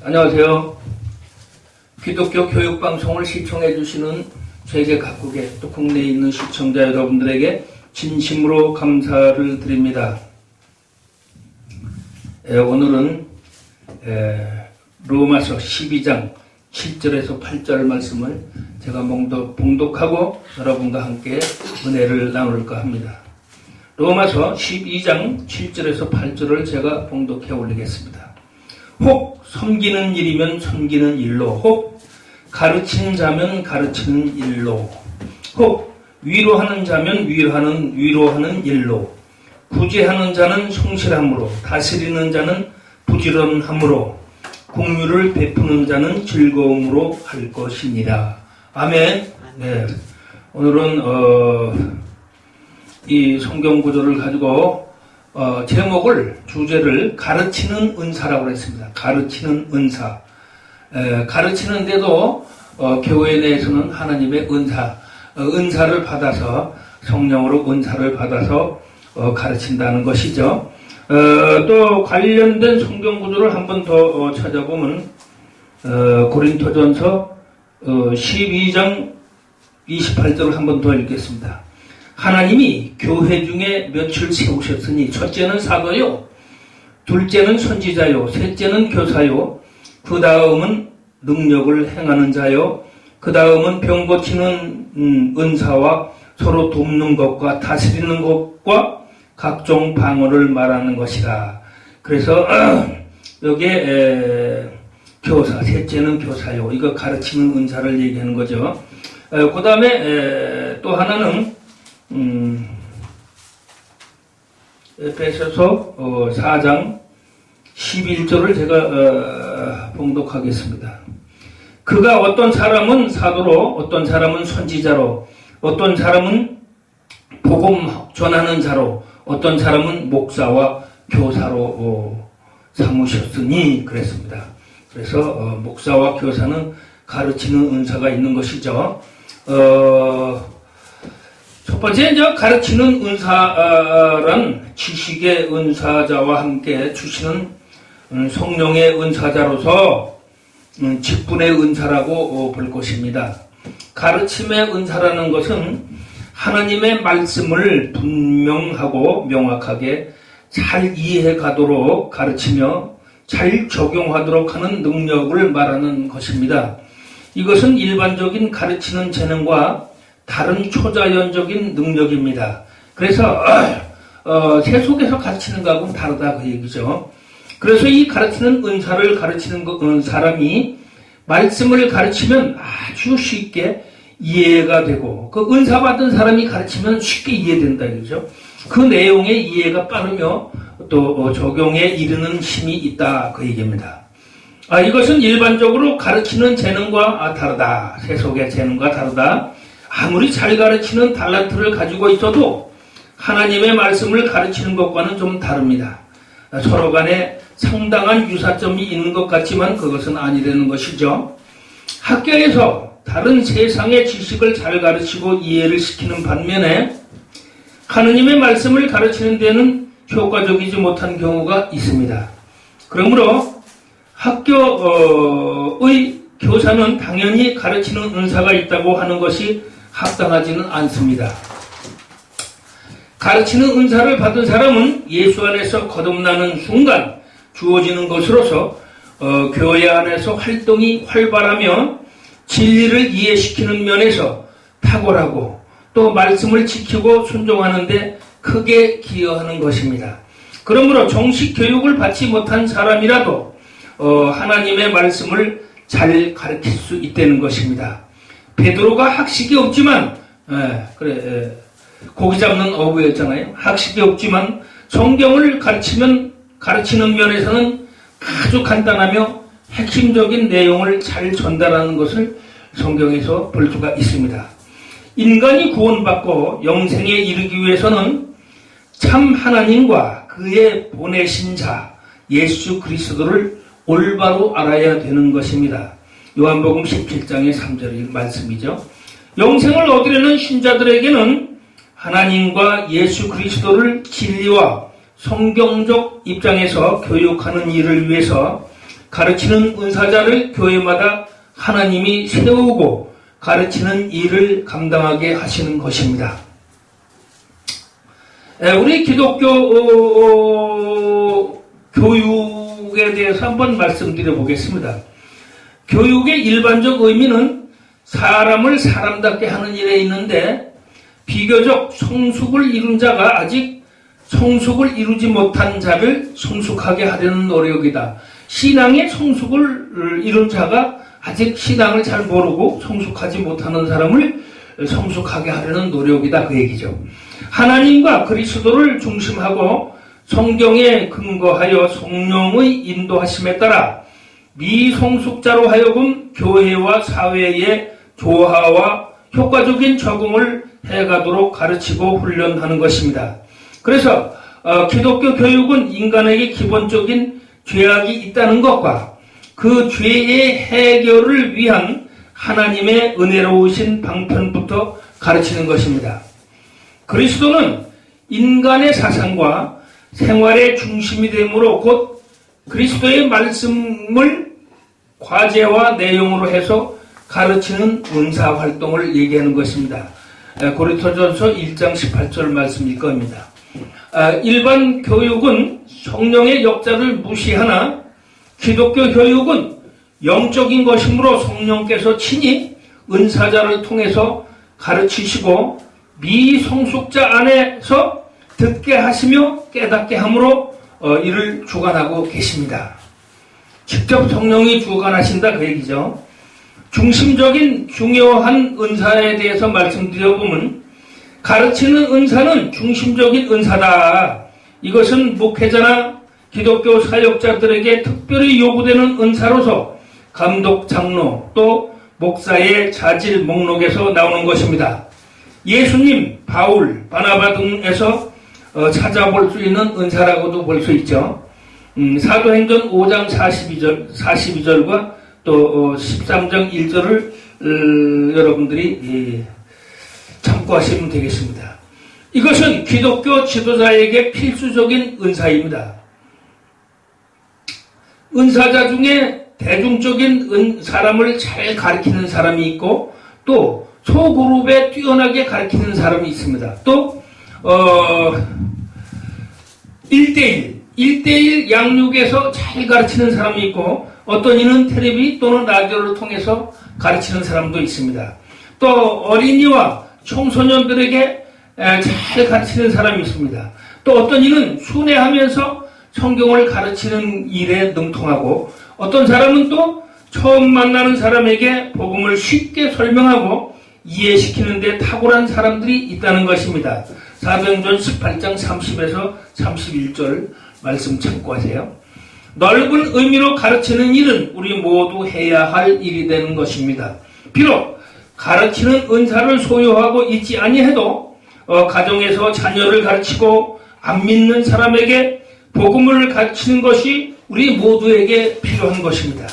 안녕하세요. 기독교 교육방송을 시청해 주시는 세계 각국의 또 국내에 있는 시청자 여러분들에게 진심으로 감사를 드립니다. 오늘은 로마서 12장 7절에서 8절 말씀을 제가 봉독하고 여러분과 함께 은혜를 나눌까 합니다. 로마서 12장 7절에서 8절을 제가 봉독해 올리겠습니다. 혹 섬기는 일이면 섬기는 일로, 혹 가르치는 자면 가르치는 일로, 혹 위로하는 자면 위로하는 일로, 구제하는 자는 성실함으로, 다스리는 자는 부지런함으로, 긍휼을 베푸는 자는 즐거움으로 할 것이니라. 아멘. 네. 오늘은 이 성경 구절을 가지고 주제를 가르치는 은사라고 했습니다. 가르치는 은사. 가르치는데도 교회 내에서는 하나님의 은사를 받아서 성령으로 은사를 받아서 가르친다는 것이죠. 또 관련된 성경 구절을 한 번 더 찾아보면 고린토전서 12장 28절을 한 번 더 읽겠습니다. 하나님이 교회 중에 몇을 세우셨으니 첫째는 사도요, 둘째는 선지자요, 셋째는 교사요, 그 다음은 능력을 행하는 자요, 그 다음은 병 고치는 은사와 서로 돕는 것과 다스리는 것과 각종 방언을 말하는 것이라. 그래서 여기에 교사, 셋째는 교사요, 이거 가르치는 은사를 얘기하는 거죠. 그 다음에 또 하나는 에베소서 4장 11절을 제가 봉독하겠습니다. 그가 어떤 사람은 사도로, 어떤 사람은 선지자로, 어떤 사람은 복음 전하는 자로, 어떤 사람은 목사와 교사로 삼으셨으니 그랬습니다. 그래서 목사와 교사는 가르치는 은사가 있는 것이죠. 첫 번째, 가르치는 은사란 지식의 은사자와 함께 주시는 성령의 은사자로서 직분의 은사라고 볼 것입니다. 가르침의 은사라는 것은 하나님의 말씀을 분명하고 명확하게 잘 이해해 가도록 가르치며 잘 적용하도록 하는 능력을 말하는 것입니다. 이것은 일반적인 가르치는 재능과 다른 초자연적인 능력입니다. 그래서 세속에서 가르치는 것하고는 다르다 그 얘기죠. 그래서 이 가르치는 은사를 가르치는 사람이 말씀을 가르치면 아주 쉽게 이해가 되고, 그 은사 받은 사람이 가르치면 쉽게 이해된다 이거죠. 그 내용의 이해가 빠르며 또 적용에 이르는 힘이 있다 그 얘기입니다. 이것은 일반적으로 가르치는 재능과 다르다. 세속의 재능과 다르다. 아무리 잘 가르치는 달란트를 가지고 있어도 하나님의 말씀을 가르치는 것과는 좀 다릅니다. 서로 간에 상당한 유사점이 있는 것 같지만 그것은 아니라는 것이죠. 학교에서 다른 세상의 지식을 잘 가르치고 이해를 시키는 반면에 하나님의 말씀을 가르치는 데는 효과적이지 못한 경우가 있습니다. 그러므로 학교의 교사는 당연히 가르치는 은사가 있다고 하는 것이 합당하지는 않습니다. 가르치는 은사를 받은 사람은 예수 안에서 거듭나는 순간 주어지는 것으로서 교회 안에서 활동이 활발하며 진리를 이해시키는 면에서 탁월하고 또 말씀을 지키고 순종하는 데 크게 기여하는 것입니다. 그러므로 정식 교육을 받지 못한 사람이라도 하나님의 말씀을 잘 가르칠 수 있다는 것입니다. 베드로가 학식이 없지만 고기 잡는 어부였잖아요. 학식이 없지만 성경을 가르치는 면에서는 아주 간단하며 핵심적인 내용을 잘 전달하는 것을 성경에서 볼 수가 있습니다. 인간이 구원받고 영생에 이르기 위해서는 참 하나님과 그의 보내신 자 예수 그리스도를 올바로 알아야 되는 것입니다. 요한복음 17장의 3절의 말씀이죠. 영생을 얻으려는 신자들에게는 하나님과 예수 그리스도를 진리와 성경적 입장에서 교육하는 일을 위해서 가르치는 은사자를 교회마다 하나님이 세우고 가르치는 일을 감당하게 하시는 것입니다. 우리 기독교 교육에 대해서 한번 말씀드려 보겠습니다. 교육의 일반적 의미는 사람을 사람답게 하는 일에 있는데 비교적 성숙을 이룬 자가 아직 성숙을 이루지 못한 자를 성숙하게 하려는 노력이다. 신앙의 성숙을 이룬 자가 아직 신앙을 잘 모르고 성숙하지 못하는 사람을 성숙하게 하려는 노력이다. 그 얘기죠. 하나님과 그리스도를 중심하고 성경에 근거하여 성령의 인도하심에 따라 미성숙자로 하여금 교회와 사회의 조화와 효과적인 적응을 해가도록 가르치고 훈련하는 것입니다. 그래서 기독교 교육은 인간에게 기본적인 죄악이 있다는 것과 그 죄의 해결을 위한 하나님의 은혜로우신 방편부터 가르치는 것입니다. 그리스도는 인간의 사상과 생활의 중심이 되므로 곧 그리스도의 말씀을 과제와 내용으로 해서 가르치는 은사 활동을 얘기하는 것입니다. 고린토전서 1장 18절 말씀일 겁니다. 일반 교육은 성령의 역사를 무시하나 기독교 교육은 영적인 것이므로 성령께서 친히 은사자를 통해서 가르치시고 미성숙자 안에서 듣게 하시며 깨닫게 함으로 이를 주관하고 계십니다. 직접 성령이 주관하신다 그 얘기죠. 중심적인 중요한 은사에 대해서 말씀드려보면 가르치는 은사는 중심적인 은사다. 이것은 목회자나 기독교 사역자들에게 특별히 요구되는 은사로서 감독, 장로, 또 목사의 자질 목록에서 나오는 것입니다. 예수님, 바울, 바나바 등에서 찾아볼 수 있는 은사라고도 볼 수 있죠. 사도행전 5장 42절과 또 13장 1절을 여러분들이 참고하시면 되겠습니다. 이것은 기독교 지도자에게 필수적인 은사입니다. 은사자 중에 대중적인 사람을 잘 가르치는 사람이 있고 또 소그룹에 뛰어나게 가르치는 사람이 있습니다. 또 1대1 양육에서 잘 가르치는 사람이 있고 어떤 이는 텔레비 또는 라디오를 통해서 가르치는 사람도 있습니다. 또 어린이와 청소년들에게 잘 가르치는 사람이 있습니다. 또 어떤 이는 순회하면서 성경을 가르치는 일에 능통하고 어떤 사람은 또 처음 만나는 사람에게 복음을 쉽게 설명하고 이해시키는 데 탁월한 사람들이 있다는 것입니다. 사도행전 18장 30에서 31절 말씀 참고하세요. 넓은 의미로 가르치는 일은 우리 모두 해야 할 일이 되는 것입니다. 비록 가르치는 은사를 소유하고 있지 아니해도 가정에서 자녀를 가르치고 안 믿는 사람에게 복음을 가르치는 것이 우리 모두에게 필요한 것입니다.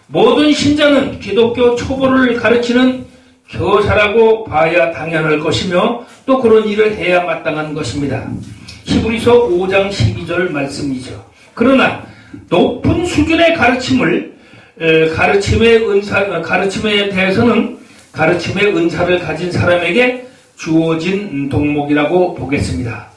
모든 신자는 기독교 초보를 가르치는 교사라고 봐야 당연할 것이며 또 그런 일을 해야 마땅한 것입니다. 히브리서 5장 12절 말씀이죠. 그러나 높은 수준의 가르침에 대해서는 가르침의 은사를 가진 사람에게 주어진 덕목이라고 보겠습니다.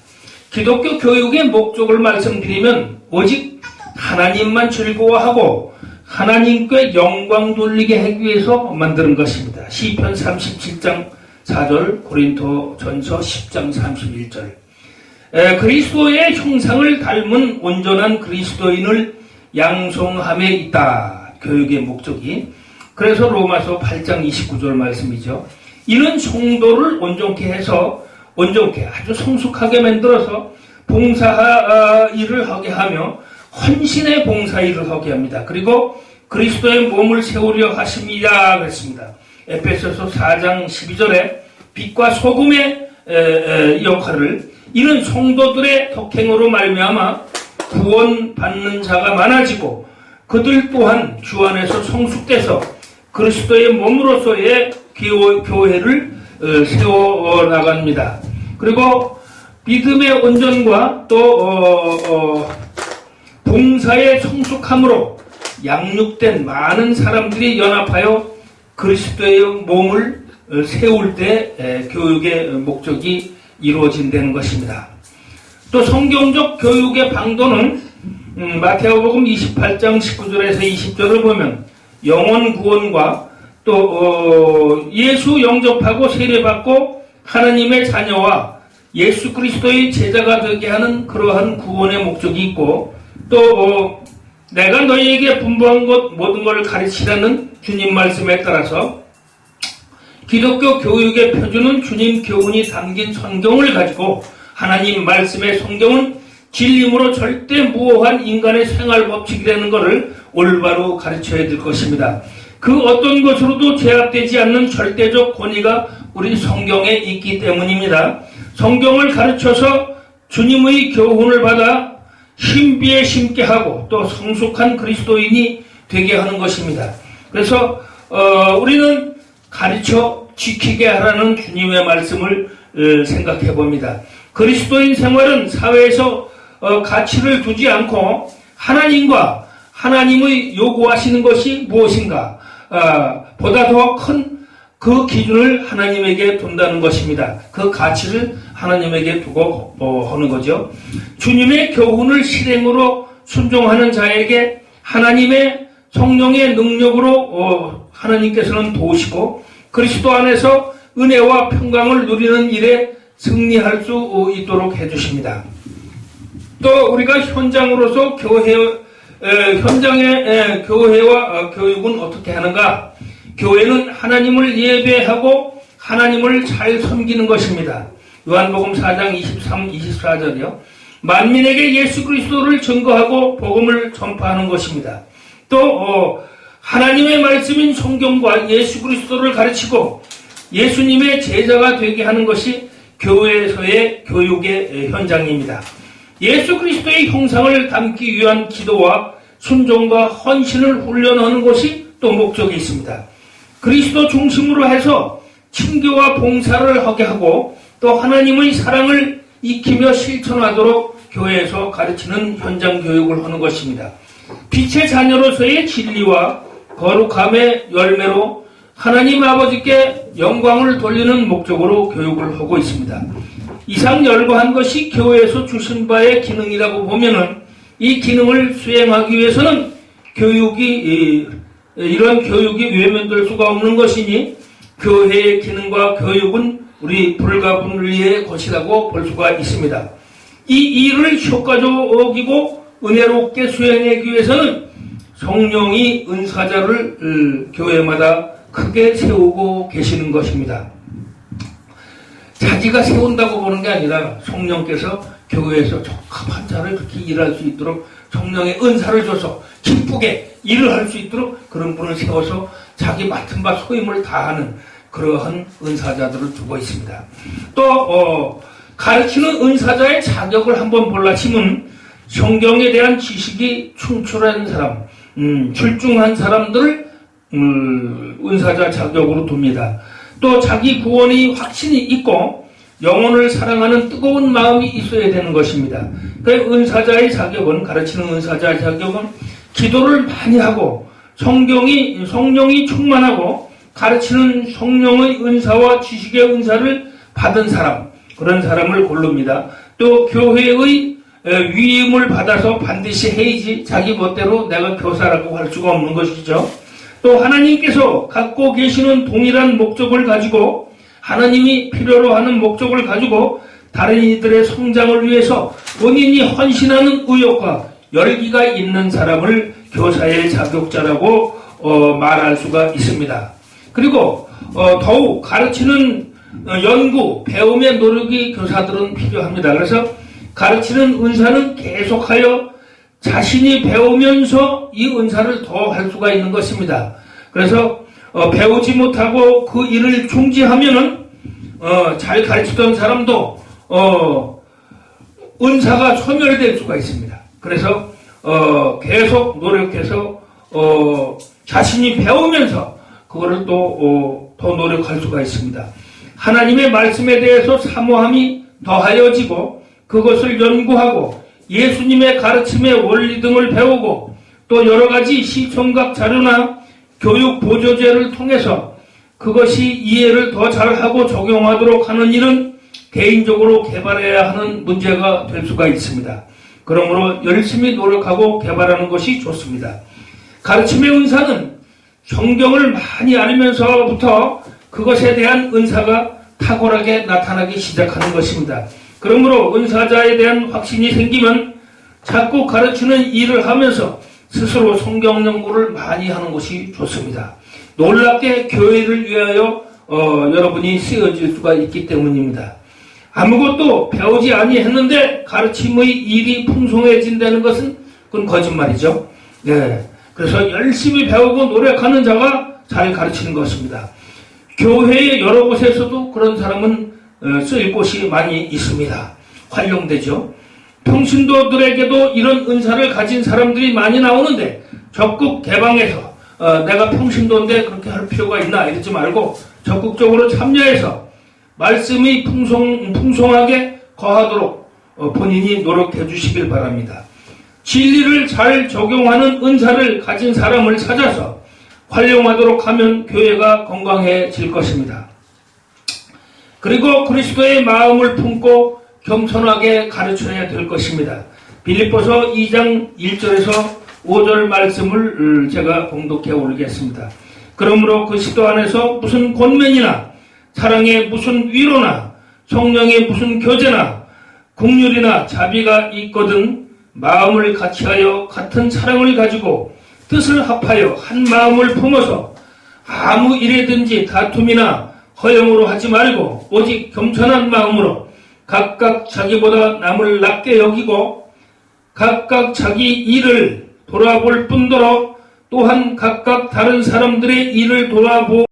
기독교 교육의 목적을 말씀드리면 오직 하나님만 즐거워하고 하나님께 영광 돌리게 하기 위해서 만드는 것입니다. 시편 37장 4절, 고린토전서 10장 31절. 그리스도의 형상을 닮은 온전한 그리스도인을 양성함에 있다. 교육의 목적이. 그래서 로마서 8장 29절 말씀이죠. 이는 성도를 온전케 해서 아주 성숙하게 만들어서 봉사 일을 하게 하며 헌신의 봉사 일을 하게 합니다. 그리고 그리스도의 몸을 세우려 하십니다. 그랬습니다. 에베소서 4장 12절에 빛과 소금의 역할을 이는 성도들의 덕행으로 말미암아 구원받는 자가 많아지고 그들 또한 주 안에서 성숙돼서 그리스도의 몸으로서의 교회를 세워나갑니다. 그리고 믿음의 온전과 또 봉사의 성숙함으로 양육된 많은 사람들이 연합하여 그리스도의 몸을 세울 때 교육의 목적이 이루어진다는 것입니다. 또 성경적 교육의 방도는 마태복음 28장 19절에서 20절을 보면 영혼 구원과 또 예수 영접하고 세례받고 하나님의 자녀와 예수 그리스도의 제자가 되게 하는 그러한 구원의 목적이 있고, 또 내가 너희에게 분부한 것 모든 걸 가르치라는 주님 말씀에 따라서 기독교 교육의 표준은 주님 교훈이 담긴 성경을 가지고 하나님 말씀의 성경은 진림으로 절대 무오한 인간의 생활 법칙이라는 것을 올바로 가르쳐야 될 것입니다. 그 어떤 것으로도 제압되지 않는 절대적 권위가 우리 성경에 있기 때문입니다. 성경을 가르쳐서 주님의 교훈을 받아 신비에 심게 하고 또 성숙한 그리스도인이 되게 하는 것입니다. 그래서 우리는 가르쳐 지키게 하라는 주님의 말씀을 생각해 봅니다. 그리스도인 생활은 사회에서 가치를 두지 않고 하나님과 하나님의 요구하시는 것이 무엇인가 보다 더 큰 그 기준을 하나님에게 둔다는 것입니다. 그 가치를 하나님에게 두고 하는 거죠. 주님의 교훈을 실행으로 순종하는 자에게 하나님의 성령의 능력으로 하나님께서는 도우시고 그리스도 안에서 은혜와 평강을 누리는 일에 승리할 수 있도록 해주십니다. 또 우리가 현장으로서 현장의 교회와 교육은 어떻게 하는가? 교회는 하나님을 예배하고 하나님을 잘 섬기는 것입니다. 요한복음 4장 23, 24절이요. 만민에게 예수 그리스도를 증거하고 복음을 전파하는 것입니다. 또 하나님의 말씀인 성경과 예수 그리스도를 가르치고 예수님의 제자가 되게 하는 것이 교회에서의 교육의 현장입니다. 예수 그리스도의 형상을 담기 위한 기도와 순종과 헌신을 훈련하는 것이 또 목적이 있습니다. 그리스도 중심으로 해서 친교와 봉사를 하게 하고 또 하나님의 사랑을 익히며 실천하도록 교회에서 가르치는 현장 교육을 하는 것입니다. 빛의 자녀로서의 진리와 거룩함의 열매로 하나님 아버지께 영광을 돌리는 목적으로 교육을 하고 있습니다. 이상 열거한 것이 교회에서 주신 바의 기능이라고 보면은 이 기능을 수행하기 위해서는 이런 교육이 외면될 수가 없는 것이니 교회의 기능과 교육은 우리 불가분리의 것이라고 볼 수가 있습니다. 이 일을 효과적이고 은혜롭게 수행하기 위해서는 성령이 은사자를 교회마다 크게 세우고 계시는 것입니다. 자기가 세운다고 보는 게 아니라 성령께서 교회에서 적합한 자를 그렇게 일할 수 있도록 성령의 은사를 줘서 기쁘게 일을 할 수 있도록 그런 분을 세워서 자기 맡은 바 소임을 다하는 그러한 은사자들을 두고 있습니다. 또 가르치는 은사자의 자격을 한번 볼라치면 성경에 대한 지식이 충출한 사람, 출중한 사람들을 은사자 자격으로 둡니다. 또 자기 구원의 확신이 있고 영혼을 사랑하는 뜨거운 마음이 있어야 되는 것입니다. 그 은사자의 자격은, 가르치는 은사자의 자격은 기도를 많이 하고 성령이 충만하고 가르치는 성령의 은사와 지식의 은사를 받은 사람, 그런 사람을 고릅니다. 또 교회의 위임을 받아서 반드시 해야지 자기 멋대로 내가 교사라고 할 수가 없는 것이죠. 또 하나님께서 갖고 계시는 동일한 목적을 가지고 하나님이 필요로 하는 목적을 가지고 다른 이들의 성장을 위해서 본인이 헌신하는 의욕과 열기가 있는 사람을 교사의 자격자라고 말할 수가 있습니다. 그리고 더욱 가르치는 연구, 배움의 노력이 교사들은 필요합니다. 그래서 가르치는 은사는 계속하여 자신이 배우면서 이 은사를 더 할 수가 있는 것입니다. 그래서 배우지 못하고 그 일을 중지하면은 잘 가르치던 사람도 은사가 소멸될 수가 있습니다. 그래서 계속 노력해서 자신이 배우면서 그거를 또 더 노력할 수가 있습니다. 하나님의 말씀에 대해서 사모함이 더하여지고 그것을 연구하고 예수님의 가르침의 원리 등을 배우고 또 여러 가지 시청각 자료나 교육 보조제를 통해서 그것이 이해를 더 잘하고 적용하도록 하는 일은 개인적으로 개발해야 하는 문제가 될 수가 있습니다. 그러므로 열심히 노력하고 개발하는 것이 좋습니다. 가르침의 은사는 성경을 많이 알면서부터 그것에 대한 은사가 탁월하게 나타나기 시작하는 것입니다. 그러므로 은사자에 대한 확신이 생기면 자꾸 가르치는 일을 하면서 스스로 성경 연구를 많이 하는 것이 좋습니다. 놀랍게 교회를 위하여 여러분이 쓰여질 수가 있기 때문입니다. 아무것도 배우지 아니했는데 가르침의 일이 풍성해진다는 것은 그건 거짓말이죠. 네. 그래서 열심히 배우고 노력하는 자가 잘 가르치는 것입니다. 교회의 여러 곳에서도 그런 사람은 쓰일 곳이 많이 있습니다. 활용되죠. 평신도들에게도 이런 은사를 가진 사람들이 많이 나오는데 적극 개방해서 내가 평신도인데 그렇게 할 필요가 있나 이러지 말고 적극적으로 참여해서 말씀이 풍성하게 거하도록 본인이 노력해 주시길 바랍니다. 진리를 잘 적용하는 은사를 가진 사람을 찾아서 활용하도록 하면 교회가 건강해질 것입니다. 그리고 그리스도의 마음을 품고 겸손하게 가르쳐야 될 것입니다. 빌립보서 2장 1절에서 5절 말씀을 제가 봉독해 올리겠습니다. 그러므로 그리스도 안에서 무슨 권면이나 사랑의 무슨 위로나 성령의 무슨 교제나 긍휼이나 자비가 있거든 마음을 같이하여 같은 사랑을 가지고 뜻을 합하여 한 마음을 품어서 아무 일에든지 다툼이나 허영으로 하지 말고 오직 겸손한 마음으로 각각 자기보다 남을 낮게 여기고 각각 자기 일을 돌아볼 뿐더러 또한 각각 다른 사람들의 일을 돌아보고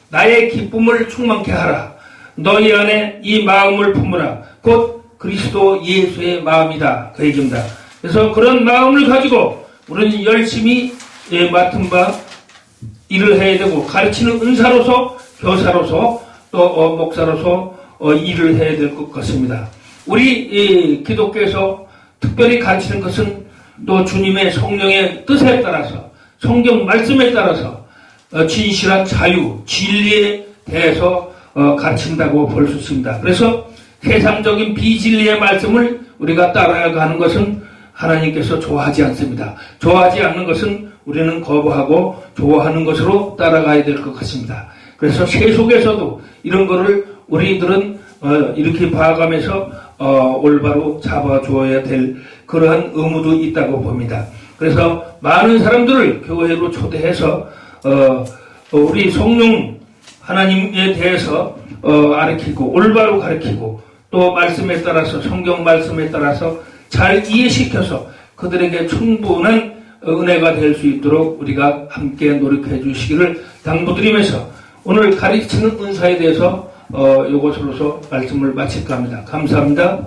나의 기쁨을 충만케 하라. 너희 안에 이 마음을 품으라. 곧 그리스도 예수의 마음이다. 그 얘기입니다. 그래서 그런 마음을 가지고 우리는 열심히 맡은 바 일을 해야 되고 가르치는 은사로서 교사로서 또 목사로서 일을 해야 될 것 같습니다. 우리 기독교에서 특별히 가르치는 것은 또 주님의 성령의 뜻에 따라서 성경 말씀에 따라서 진실한 자유, 진리에 대해서 가르친다고 볼 수 있습니다. 그래서 세상적인 비진리의 말씀을 우리가 따라가는 것은 하나님께서 좋아하지 않습니다. 좋아하지 않는 것은 우리는 거부하고 좋아하는 것으로 따라가야 될 것 같습니다. 그래서 세속에서도 이런 거를 우리들은 이렇게 봐가면서 올바로 잡아주어야 될 그러한 의무도 있다고 봅니다. 그래서 많은 사람들을 교회로 초대해서 우리 성령 하나님에 대해서 가르치고 올바로 가르치고 또 말씀에 따라서 성경 말씀에 따라서 잘 이해시켜서 그들에게 충분한 은혜가 될 수 있도록 우리가 함께 노력해 주시기를 당부드리면서 오늘 가르치는 은사에 대해서 이것으로서 말씀을 마칠까 합니다. 감사합니다.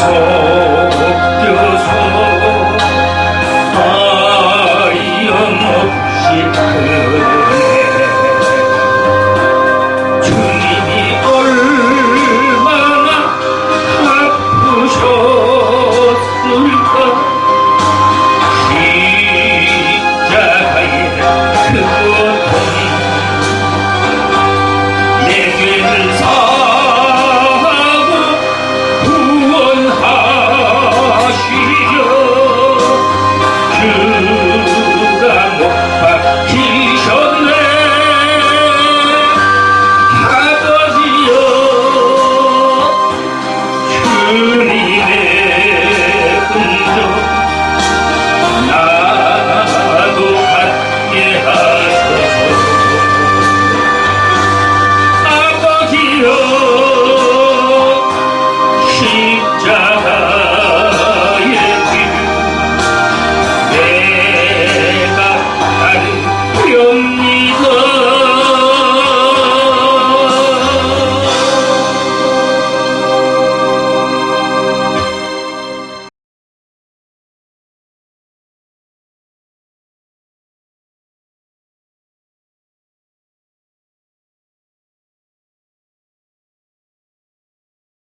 섞여서 하염없이 흐르네. 주님이 얼마나 아프셨을까. 십자가의 그 고통, 내 죄를 사하고 구원하시려 주가 못 박히셨네. 아버지여, 주님의 은총 나도 갖게 하소서. 아버지여, 십자